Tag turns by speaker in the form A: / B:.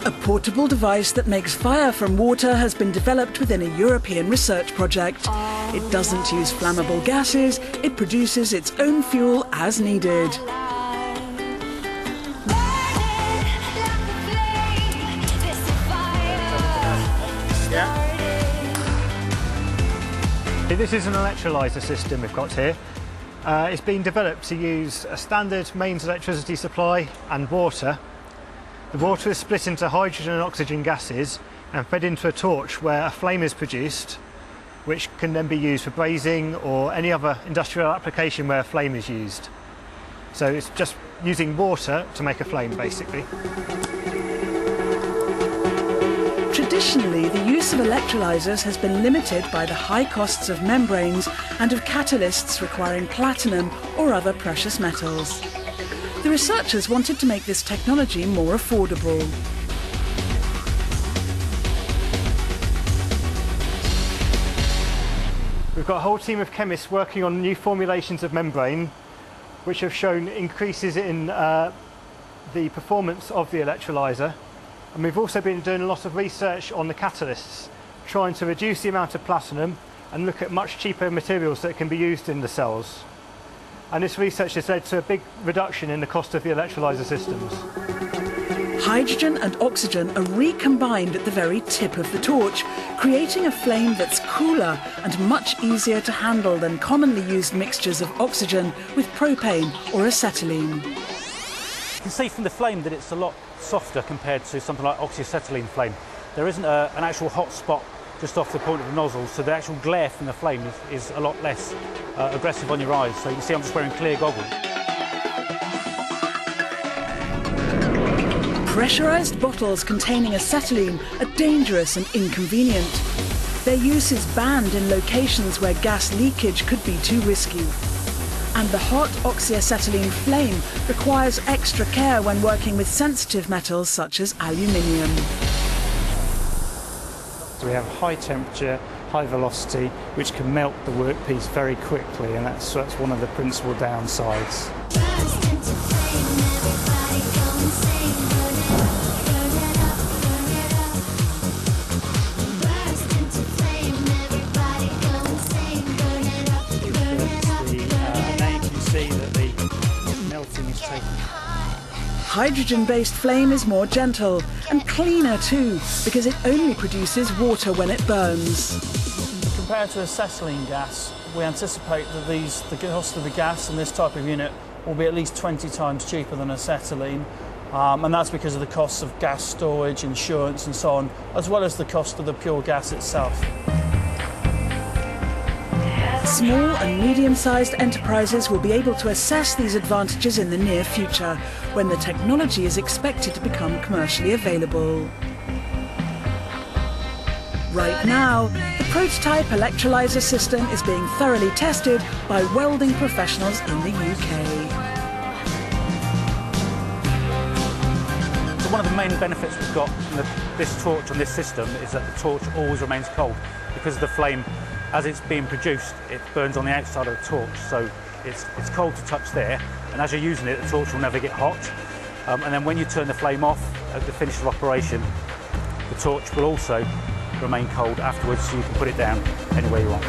A: A portable device that makes fire from water has been developed within a European research project. It doesn't use flammable gases, it produces its own fuel as needed.
B: This is an electrolyser system we've got here. It's been developed to use a standard mains electricity supply and water. The water is split into hydrogen and oxygen gases and fed into a torch where a flame is produced, which can then be used for brazing or any other industrial application where a flame is used. So it's just using water to make a flame, basically.
A: Traditionally, the use of electrolysers has been limited by the high costs of membranes and of catalysts requiring platinum or other precious metals. The researchers wanted to make this technology more affordable.
B: We've got a whole team of chemists working on new formulations of membrane, which have shown increases in the performance of the electrolyser. And we've also been doing a lot of research on the catalysts, trying to reduce the amount of platinum and look at much cheaper materials that can be used in the cells. And this research has led to a big reduction in the cost of the electrolyser systems.
A: Hydrogen and oxygen are recombined at the very tip of the torch, creating a flame that's cooler and much easier to handle than commonly used mixtures of oxygen with propane or acetylene.
C: You can see from the flame that it's a lot softer compared to something like oxyacetylene flame. There isn't an actual hot spot just off the point of the nozzle, so the actual glare from the flame is a lot less aggressive on your eyes. So you can see I'm just wearing clear goggles.
A: Pressurised bottles containing acetylene are dangerous and inconvenient. Their use is banned in locations where gas leakage could be too risky. And the hot oxyacetylene flame requires extra care when working with sensitive metals such as aluminium.
D: We have high temperature, high velocity, which can melt the workpiece very quickly, and that's one of the principal downsides. Now you can see that the melting is taking.
A: Hydrogen-based flame is more gentle and cleaner too, because it only produces water when it burns.
E: Compared to acetylene gas, we anticipate that the cost of the gas in this type of unit will be at least 20 times cheaper than acetylene, and that's because of the costs of gas storage, insurance and so on, as well as the cost of the pure gas itself.
A: Small and medium-sized enterprises will be able to assess these advantages in the near future, when the technology is expected to become commercially available. Right now, the prototype electrolyser system is being thoroughly tested by welding professionals in the UK.
C: So one of the main benefits we've got from this torch on this system is that the torch always remains cold. Because of the flame, as it's being produced, it burns on the outside of the torch, so it's cold to touch there, and as you're using it, the torch will never get hot. And then when you turn the flame off at the finish of operation, the torch will also remain cold afterwards, so you can put it down anywhere you want.